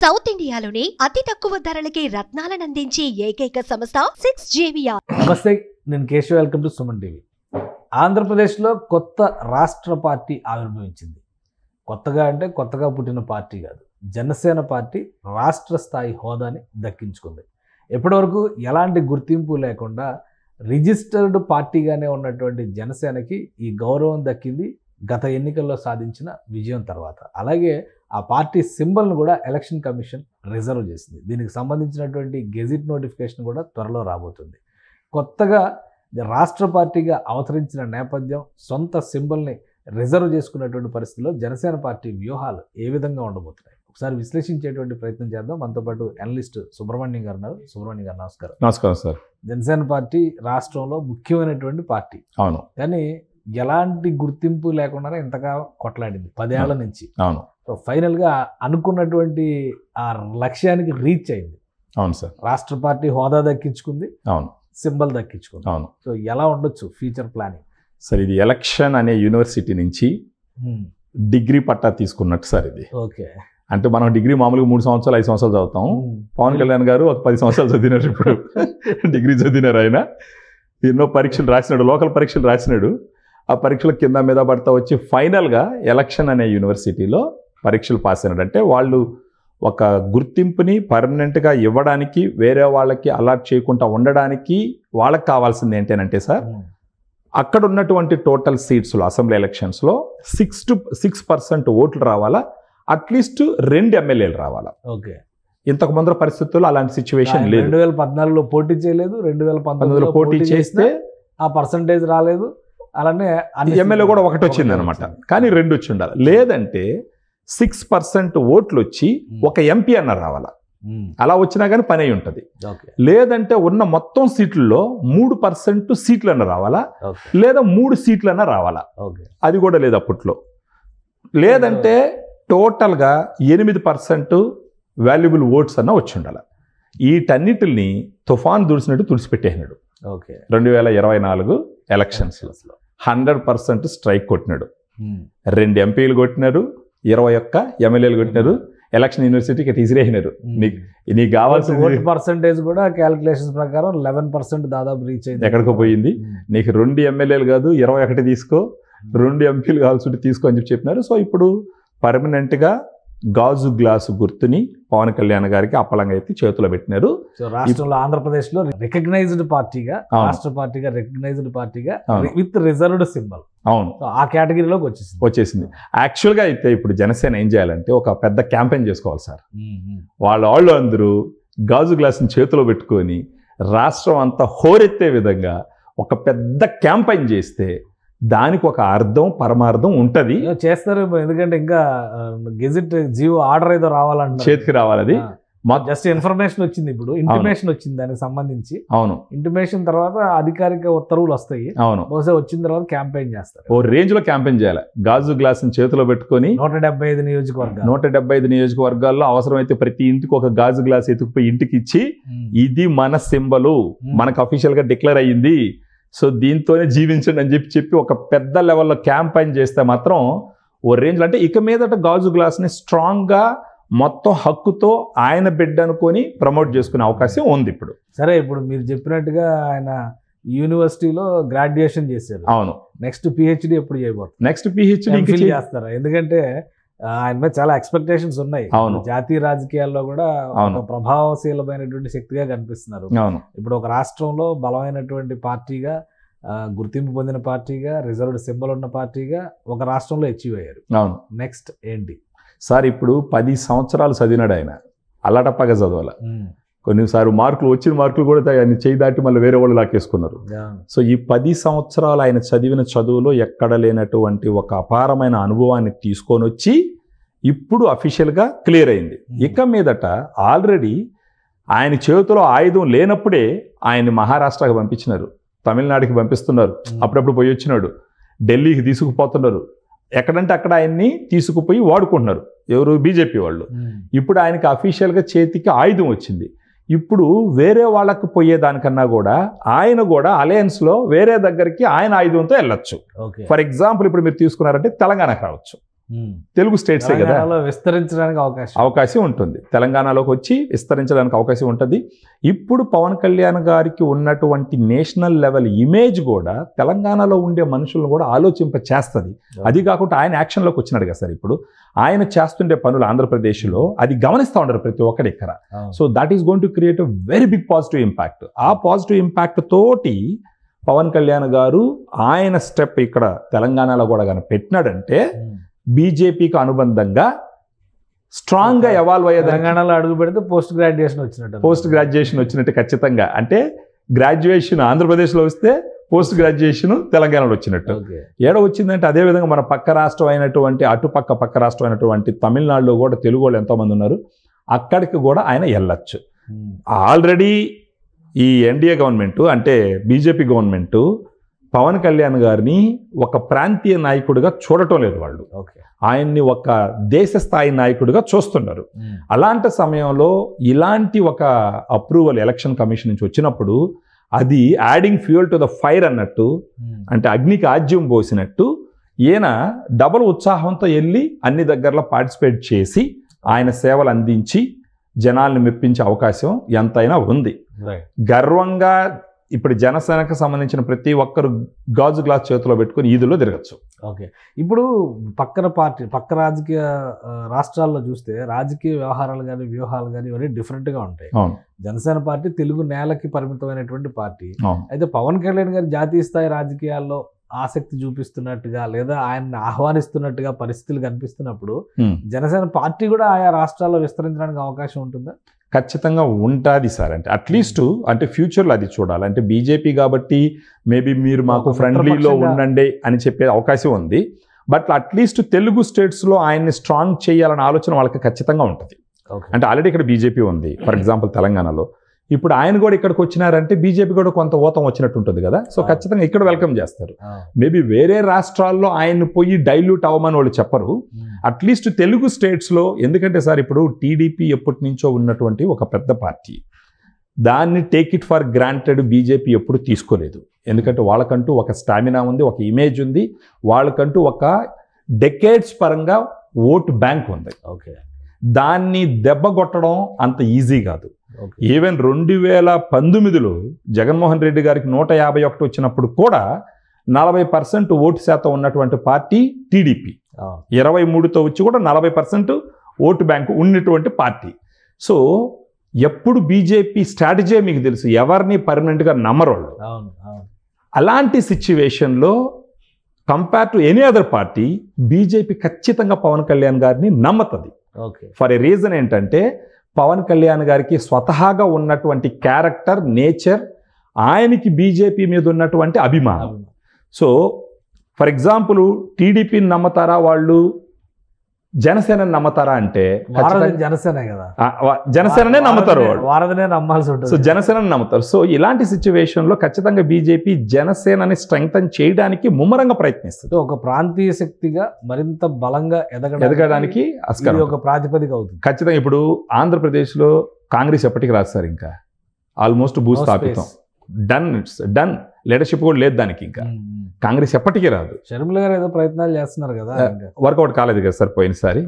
South ఇండియాలోనే అతి తక్కువ ధరలకి రత్నాలను అందించే ఏకైక సంస్థ 6JVR. నమస్తే, నేను Keshav. Welcome to Suman TV. ఆంధ్రప్రదేశ్లో కొత్త రాష్ట్ర పార్టీ ఆవిర్భవించింది. కొత్తగా అంటే కొత్తగా పుట్టిన పార్టీ కాదు. జనసేన పార్టీ రాష్ట్ర స్థాయి హోదాని దక్కించుకుంది. ఇప్పటివరకు ఎలాంటి గుర్తింపు లేకుండా రిజిస్టర్డ్ పార్టీగానే ఉన్నటువంటి జనసేనకి ఈ గౌరవం దక్కింది గత ఎన్నికల్లో సాధించిన విజయం తర్వాత. అలాగే ఆ పార్టీ సింబల్ను కూడా ఎలక్షన్ కమిషన్ రిజర్వ్ చేసింది. దీనికి సంబంధించినటువంటి గెజిట్ నోటిఫికేషన్ కూడా త్వరలో రాబోతుంది. కొత్తగా రాష్ట్ర పార్టీగా అవతరించిన నేపథ్యం, సొంత సింబల్ని రిజర్వ్ చేసుకున్నటువంటి పరిస్థితుల్లో జనసేన పార్టీ వ్యూహాలు ఏ విధంగా ఉండబోతున్నాయి ఒకసారి విశ్లేషించేటువంటి ప్రయత్నం చేద్దాం. మనతో పాటు అనలిస్ట్ సుబ్రహ్మణ్యం గారు ఉన్నారు. సుబ్రహ్మణ్యం గారు నమస్కారం. నమస్కారం సార్. జనసేన పార్టీ రాష్ట్రంలో ముఖ్యమైనటువంటి పార్టీ. అవును. కానీ ఎలాంటి గుర్తింపు లేకుండా ఇంతగా కొట్లాడింది 10 ఏళ్ల నుంచి. అవును. సో ఫైనల్గా అనుకున్నటువంటి ఆ లక్ష్యానికి రీచ్ అయింది. అవును సార్. రాష్ట్ర పార్టీ హోదా దక్కించుకుంది, అవును, సింబల్ దక్కించుకుంది. అవును. సో ఎలా ఉండొచ్చు ఫ్యూచర్ ప్లానింగ్? సార్, ఇది ఎలక్షన్ అనే యూనివర్సిటీ నుంచి డిగ్రీ పట్టా తీసుకున్నట్టు సార్. ఇది ఓకే. అంటే మనం డిగ్రీ మామూలుగా 3 సంవత్సరాలు 5 సంవత్సరాలు చదువుతాం. పవన్ కళ్యాణ్ గారు ఒక 10 సంవత్సరాలు చదివినారు. ఇప్పుడు డిగ్రీ చదివినారు. ఆయన ఎన్నో పరీక్షలు రాసినాడు, లోకల్ పరీక్షలు రాసినాడు. ఆ పరీక్షల కింద మీద పడతా వచ్చి ఫైనల్గా ఎలక్షన్ అనే యూనివర్సిటీలో పరీక్షలు పాస్ అయినాడు. అంటే వాళ్ళు ఒక గుర్తింపుని పర్మనెంట్గా ఇవ్వడానికి, వేరే వాళ్ళకి అలాట్ చేయకుండా ఉండడానికి వాళ్ళకి కావాల్సింది ఏంటంటే సార్, అక్కడ ఉన్నటువంటి టోటల్ సీట్స్లో అసెంబ్లీ ఎలక్షన్స్లో 6% ఓట్లు రావాలా, అట్లీస్ట్ 2 ఎమ్మెల్యేలు రావాలా. ఓకే. ఇంతకు ముందర పరిస్థితుల్లో అలాంటి సిచ్యువేషన్ లేదు. 2014లో పోటీ చేయలేదు, 2019లో పోటీ చేస్తే ఆ పర్సంటేజ్ రాలేదు. అలానే ఎమ్మెల్యే కూడా ఒకటి వచ్చింది అనమాట. కానీ 2 వచ్చి ఉండాలి. లేదంటే 6% ఓట్లు వచ్చి ఒక ఎంపీ అన్న రావాలా. అలా వచ్చినా కానీ పని అయి ఉంటుంది. లేదంటే ఉన్న మొత్తం సీట్లలో 3% సీట్లన్నా రావాలా, లేదా 3 సీట్లన్నా రావాలా. అది కూడా లేదు అప్పట్లో. లేదంటే టోటల్గా 8% వాల్యుబుల్ ఓట్స్ అన్న వచ్చి ఉండాలి. వీటన్నిటిని తుఫాన్ దుడిసినట్టు తుడిచిపెట్టేసినాడు. 2024 ఎలక్షన్స్లో 100% స్ట్రైక్ కొట్టినాడు. 2 ఎంపీలు కొట్టినారు, 21 ఎమ్మెల్యేలు కొట్టినారు. ఎలక్షన్ యూనివర్సిటీకి తీసిరేసినారు. నీకు కావాల్సిన ఓట్ పర్సంటేజ్ కూడా క్యాలిక్యులేషన్స్ ప్రకారం 11% దాదాపు రీచ్ అయింది. ఎక్కడికో పోయింది. నీకు 2 ఎమ్మెల్యేలు కాదు 21 తీసుకో, 2 ఎంపీలు కావాల్సి తీసుకో అని చెప్పినారు. సో ఇప్పుడు పర్మనెంట్గా గాజు గ్లాసు గుర్తుని పవన్ కళ్యాణ్ గారికి అప్పలంగా అయితే చేతిలో పెట్టినారు. సో రాష్ట్రంలో ఆంధ్రప్రదేశ్లో రికగ్నైజ్డ్ పార్టీగా, రాష్ట్ర పార్టీగా రికగ్నైజ్డ్ పార్టీగా విత్ రిజర్వ్డ్ సింబల్. అవును, ఆ కేటగిరీలోకి వచ్చేసింది. యాక్చువల్గా అయితే ఇప్పుడు జనసేన ఏం చేయాలంటే ఒక పెద్ద క్యాంపెయిన్ చేసుకోవాలి సార్. వాళ్ళు అందరూ గాజు గ్లాసుని చేతిలో పెట్టుకొని రాష్ట్రం అంతా హోరెత్తే విధంగా ఒక పెద్ద క్యాంపెయిన్ చేస్తే దానికి ఒక అర్థం పరమార్థం ఉంటుంది. చేస్తారు. ఎందుకంటే ఇంకా గెజిట్ జీవో ఆర్డర్ ఏదో రావాలంటే చేతికి రావాలి. అది జస్ట్ ఇన్ఫర్మేషన్ వచ్చింది, ఇప్పుడు ఇంటిమేషన్ వచ్చింది దానికి సంబంధించి. అవును. ఇంటిమేషన్ తర్వాత అధికారిక ఉత్తర్వులు వస్తాయి. అవును. బహుశా వచ్చిన తర్వాత క్యాంపెయిన్ చేస్తారు. ఓ రేంజ్ లో క్యాంపెయిన్ చేయాలి. గాజు గ్లాస్ చేతిలో పెట్టుకొని 175 నియోజకవర్గాల్లో అవసరమైతే ప్రతి ఇంటికి ఒక గాజు గ్లాస్ ఎత్తుకుపోయి ఇంటికి ఇచ్చి, ఇది మన సింబలు, మనకు అఫీషియల్ గా డిక్లేర్ అయ్యింది, సో దీంతోనే జీవించండి అని చెప్పి ఒక పెద్ద లెవెల్లో క్యాంపెయిన్ చేస్తే మాత్రం ఓ రేంజ్లో, అంటే ఇక మీదట గాజు గ్లాస్ని స్ట్రాంగ్గా మొత్తం హక్కుతో ఆయన బిడ్డ అనుకొని ప్రమోట్ చేసుకునే అవకాశం ఉంది ఇప్పుడు. సరే, ఇప్పుడు మీరు చెప్పినట్టుగా ఆయన యూనివర్సిటీలో గ్రాడ్యుయేషన్ చేశారు. అవును. నెక్స్ట్ PhD ఎప్పుడు చేయబోతున్నారు? నెక్స్ట్ PhD చేస్తారా? ఎందుకంటే ఆయన మీద చాలా ఎక్స్పెక్టేషన్స్ ఉన్నాయి. అవును. జాతీయ రాజకీయాల్లో కూడా ఒక ప్రభావశీలమైనటువంటి శక్తిగా కనిపిస్తున్నారు. అవును. ఇప్పుడు ఒక రాష్ట్రంలో బలమైనటువంటి పార్టీగా, గుర్తింపు పొందిన పార్టీగా, రిజర్వ్డ్ సింబల్ ఉన్న పార్టీగా ఒక రాష్ట్రంలో అచీవ్ అయ్యారు. అవును. నెక్స్ట్ ఏంటి సార్? ఇప్పుడు 10 సంవత్సరాలు చదివినాడు ఆయన, అల్లాటప్పగా చదవాల. కొన్నిసార్లు వచ్చిన మార్కులు కూడా ఆయన చేయి దాటి మళ్ళీ వేరే వాళ్ళు లాక్కేసుకున్నారు. సో ఈ 10 సంవత్సరాలు ఆయన చదివిన చదువులో ఎక్కడ లేనటువంటి ఒక అపారమైన అనుభవాన్ని తీసుకొని వచ్చి ఇప్పుడు అఫీషియల్గా క్లియర్ అయింది. ఇక మీదట ఆల్రెడీ ఆయన చేతిలో ఆయుధం లేనప్పుడే ఆయన్ని మహారాష్ట్రకి పంపించినారు, తమిళనాడుకి పంపిస్తున్నారు, అప్పుడప్పుడు పోయి వచ్చినాడు, ఢిల్లీకి తీసుకుపోతున్నారు. ఎక్కడంటే అక్కడ ఆయన్ని తీసుకుపోయి వాడుకుంటున్నారు. ఎవరు? బీజేపీ వాళ్ళు. ఇప్పుడు ఆయనకి అఫీషియల్గా చేతికి ఆయుధం వచ్చింది. ఇప్పుడు వేరే వాళ్ళకు పోయేదానికన్నా కూడా ఆయన కూడా అలయన్స్లో వేరే దగ్గరికి ఆయన ఆయుధంతో వెళ్ళొచ్చు. ఫర్ ఎగ్జాంపుల్ ఇప్పుడు మీరు తీసుకున్నారంటే తెలంగాణకు రావచ్చు, తెలుగు స్టేట్సే కదా, తెలంగాణలో విస్తరించడానికి అవకాశం ఉంటుంది. తెలంగాణలోకి వచ్చి విస్తరించడానికి అవకాశం ఉంటుంది. ఇప్పుడు పవన్ కళ్యాణ్ గారికి ఉన్నటువంటి నేషనల్ లెవెల్ ఇమేజ్ కూడా తెలంగాణలో ఉండే మనుషులను కూడా ఆలోచింప చేస్తుంది. అది కాకుండా ఆయన యాక్షన్లోకి వచ్చినాడు కదా సార్. ఇప్పుడు ఆయన చేస్తుండే పనులు ఆంధ్రప్రదేశ్లో అది గమనిస్తూ ఉంటారు ప్రతి ఒక్కటి ఇక్కడ. So that is going to create a very big positive impact. ఆ పాజిటివ్ ఇంపాక్ట్ తోటి పవన్ కళ్యాణ్ గారు ఆయన స్టెప్ ఇక్కడ తెలంగాణలో కూడా కానీ పెట్టినాడంటే బీజేపీకి అనుబంధంగా స్ట్రాంగ్ గా ఎవాల్వ్ అయ్యే తెలంగాణలో అడుగు పెడితే పోస్ట్ గ్రాడ్యుయేషన్ వచ్చినట్టు ఖచ్చితంగా. అంటే గ్రాడ్యుయేషన్ ఆంధ్రప్రదేశ్లో వస్తే పోస్ట్ గ్రాడ్యుయేషన్ తెలంగాణలో వచ్చినట్టు. ఏడో వచ్చిందంటే అదే విధంగా మన పక్క రాష్ట్రం అయినటువంటి పక్క రాష్ట్రం అయినటువంటి తమిళనాడులో కూడా తెలుగు వాళ్ళు ఎంతోమంది ఉన్నారు, అక్కడికి కూడా ఆయన వెళ్ళచ్చు. ఆల్రెడీ ఈ ఎన్డీఏ గవర్నమెంట్ అంటే బీజేపీ గవర్నమెంట్ పవన్ కళ్యాణ్ గారిని ఒక ప్రాంతీయ నాయకుడిగా చూడటం లేదు. వాళ్ళు ఆయన్ని ఒక దేశ స్థాయి నాయకుడిగా చూస్తున్నారు. అలాంటి సమయంలో ఇలాంటి ఒక అప్రూవల్ ఎలక్షన్ కమిషన్ నుంచి వచ్చినప్పుడు అది adding fuel to the fire అన్నట్టు, అంటే అగ్నికి ఆజ్యం పోసినట్టు ఈయన డబుల్ ఉత్సాహంతో వెళ్ళి అన్ని దగ్గరలో పార్టిసిపేట్ చేసి ఆయన సేవలు అందించి జనాల్ని మెప్పించే అవకాశం ఎంతైనా ఉంది. గర్వంగా ఇప్పుడు జనసేనకు సంబంధించిన ప్రతి ఒక్కరు గాజు గ్లాస్ చేతిలో పెట్టుకుని ఈదులో తిరగచ్చు. ఓకే, ఇప్పుడు పక్క రాజకీయ రాష్ట్రాల్లో చూస్తే రాజకీయ వ్యవహారాలు కానీ వ్యూహాలు కానీ ఇవన్నీ డిఫరెంట్గా ఉంటాయి. జనసేన పార్టీ తెలుగు నేలకి పరిమితమైనటువంటి పార్టీ. అయితే పవన్ కళ్యాణ్ గారు జాతీయ స్థాయి రాజకీయాల్లో ఆసక్తి చూపిస్తున్నట్టుగా లేదా ఆయన్ని ఆహ్వానిస్తున్నట్టుగా పరిస్థితులు కనిపిస్తున్నప్పుడు జనసేన పార్టీ కూడా ఆయా రాష్ట్రాల్లో విస్తరించడానికి అవకాశం ఉంటుందా? ఖచ్చితంగా ఉంటుంది సార్. అంటే అట్లీస్ట్ అంటే ఫ్యూచర్లో అది చూడాలి. అంటే బీజేపీ కాబట్టి మేబీ మీరు మాకు ఫ్రెండ్లీలో ఉండండి అని చెప్పే అవకాశం ఉంది. బట్ అట్లీస్ట్ తెలుగు స్టేట్స్లో ఆయన్ని స్ట్రాంగ్ చేయాలనే ఆలోచన వాళ్ళకి ఖచ్చితంగా ఉంటుంది. అంటే ఆల్రెడీ ఇక్కడ బీజేపీ ఉంది, ఫర్ ఎగ్జాంపుల్ తెలంగాణలో. ఇప్పుడు ఆయన కూడా ఇక్కడికి వచ్చినారంటే బీజేపీ కూడా కొంత ఊతం వచ్చినట్టు ఉంటుంది కదా. సో ఖచ్చితంగా ఇక్కడ వెల్కమ్ చేస్తారు. మేబీ వేరే రాష్ట్రాల్లో ఆయన్ని పోయి డైల్యూట్ అవ్వమని వాళ్ళు చెప్పరు. అట్లీస్ట్ తెలుగు స్టేట్స్లో, ఎందుకంటే సార్ ఇప్పుడు టీడీపీ ఎప్పటి నుంచో ఉన్నటువంటి ఒక పెద్ద పార్టీ, దాన్ని take it for granted BJP ఎప్పుడు తీసుకోలేదు. ఎందుకంటే వాళ్ళకంటూ ఒక స్టామినా ఉంది, ఒక ఇమేజ్ ఉంది, వాళ్ళకంటూ ఒక డెకేడ్స్ పరంగా ఓట్ బ్యాంక్ ఉంది. దాన్ని దెబ్బ కొట్టడం అంత ఈజీ కాదు. ఈవెన్ 2019లో జగన్మోహన్ రెడ్డి గారికి 151 వచ్చినప్పుడు కూడా 40% ఓటు శాతం ఉన్నటువంటి పార్టీ టీడీపీ. 23తో వచ్చి కూడా 40% ఓటు బ్యాంకు ఉన్నటువంటి పార్టీ. సో ఎప్పుడు బీజేపీ స్ట్రాటజీ మీకు తెలుసు, ఎవరిని పర్మనెంట్గా నమ్మరోళ్ళు. అలాంటి సిచ్యువేషన్లో compare to any other party BJP ఖచ్చితంగా పవన్ కళ్యాణ్ గారిని నమ్ముతుంది. ఫర్ ఏ రీజన్ ఏంటంటే పవన్ కళ్యాణ్ గారికి స్వతహాగా ఉన్నటువంటి క్యారెక్టర్, నేచర్, ఆయనకి బీజేపీ మీద ఉన్నటువంటి అభిమానం. సో ఫర్ ఎగ్జాంపుల్ టీడీపీని నమ్ముతారా వాళ్ళు, జనసేనని నమ్మతారా అంటే జనసేన కదా, జనసేననే నమ్ముతారు వాళ్ళు, వారదనే నమ్మాల్సి ఉంటుంది. సో జనసేనని నమ్ముతారు. సో ఇలాంటి సిచ్యువేషన్లో ఖచ్చితంగా బీజేపీ జనసేనని స్ట్రెంగ్తన్ చేయడానికి ముమ్మరంగా ప్రయత్నిస్తుంది. ఒక ప్రాంతీయ శక్తిగా మరింత బలంగా ఎదగడానికి ఒక ప్రాతిపదిక అవుతుంది ఖచ్చితంగా. ఇప్పుడు ఆంధ్రప్రదేశ్లో కాంగ్రెస్ ఎప్పటికీ రాదు సార్, ఇంకా ఆల్మోస్ట్ భూస్థాపితం, డన్ లీడర్షిప్ కూడా లేదు దానికి. ఇంకా కాంగ్రెస్ ఎప్పటికీ రాదు. షర్మిల గారు ఏదో ప్రయత్నాలు చేస్తున్నారు కదా, వర్కౌట్ కాలేదు కదా సార్ పోయినసారి.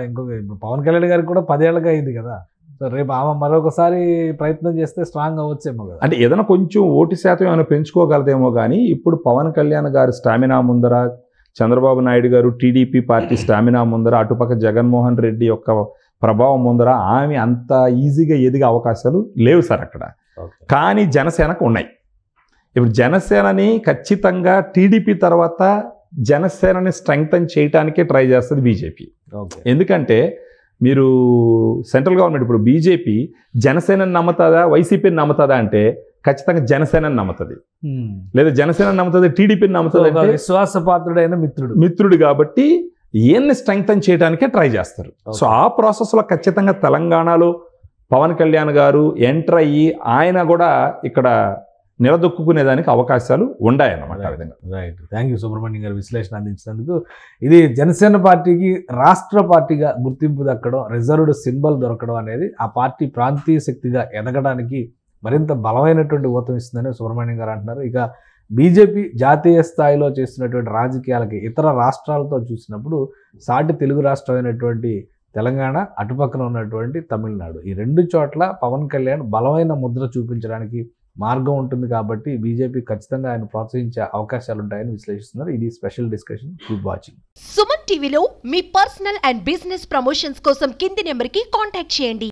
ఇంకొక పవన్ కళ్యాణ్ గారికి కూడా 10 ఏళ్ళగా అయింది కదా. సో రేపు ఆమె మరొకసారి ప్రయత్నం చేస్తే స్ట్రాంగ్ అవ్వచ్చేమో కదా. అంటే ఏదైనా కొంచెం ఓటు శాతం ఏమైనా పెంచుకోగలదేమో కానీ ఇప్పుడు పవన్ కళ్యాణ్ గారు స్టామినా ముందర, చంద్రబాబు నాయుడు గారు టీడీపీ పార్టీ స్టామినా ముందర, అటుపక్క జగన్మోహన్ రెడ్డి యొక్క ప్రభావం ముందర ఆమె అంత ఈజీగా ఎదిగే అవకాశాలు లేవు సార్ అక్కడ. కానీ జనసేనకు ఉన్నాయి. ఇప్పుడు జనసేనని ఖచ్చితంగా టీడీపీ తర్వాత జనసేనని స్ట్రెంగ్తన్ చేయడానికే ట్రై చేస్తుంది బీజేపీ. ఎందుకంటే మీరు సెంట్రల్ గవర్నమెంట్ ఇప్పుడు బీజేపీ జనసేనని నమ్ముతుందా వైసీపీని నమ్ముతుందా అంటే ఖచ్చితంగా జనసేనని నమ్ముతుంది, లేదా జనసేనని నమ్ముతుంది టీడీపీని నమ్ముతుంది. అంటే విశ్వాసపాత్రుడైన మిత్రుడు కాబట్టి ఈయన్ని స్ట్రెంగ్తన్ చేయడానికే ట్రై చేస్తారు. సో ఆ ప్రాసెస్లో ఖచ్చితంగా తెలంగాణలో పవన్ కళ్యాణ్ గారు ఎంటర్ అయ్యి ఆయన కూడా ఇక్కడ నిలదొక్కునేదానికి అవకాశాలు ఉన్నాయన్నమాట. ఆ విధంగా. రైట్, థ్యాంక్ యూ సుబ్రహ్మణ్యం గారు విశ్లేషణ అందించినందుకు. ఇది జనసేన పార్టీకి రాష్ట్ర పార్టీగా గుర్తింపు దక్కడం, రిజర్వ్డ్ సింబల్ దొరకడం అనేది ఆ పార్టీ ప్రాంతీయ శక్తిగా ఎదగడానికి మరింత బలమైనటువంటి ఊతం ఇస్తుందని సుబ్రహ్మణ్యం గారు అంటున్నారు. ఇక బీజేపీ జాతీయ స్థాయిలో చేస్తున్నటువంటి రాజకీయాలకి ఇతర రాష్ట్రాలతో చూసినప్పుడు సాటి తెలుగు రాష్ట్రమైనటువంటి తెలంగాణ, అటుపక్కన ఉన్నటువంటి తమిళనాడు, ఈ రెండు చోట్ల పవన్ కళ్యాణ్ బలమైన ముద్ర చూపించడానికి మార్గం ఉంటుంది కాబట్టి బీజేపీ ఖచ్చితంగా ఆయన ప్రోత్సహించే అవకాశాలు ఉంటాయని విశ్లేషిస్తున్నారు. ఇది special discussion. Keep watching. Suman టీవీలో మీ పర్సనల్ అండ్ బిజినెస్ ప్రమోషన్స్ కోసం కింది నెంబర్కి కాంటాక్ట్ చేయండి.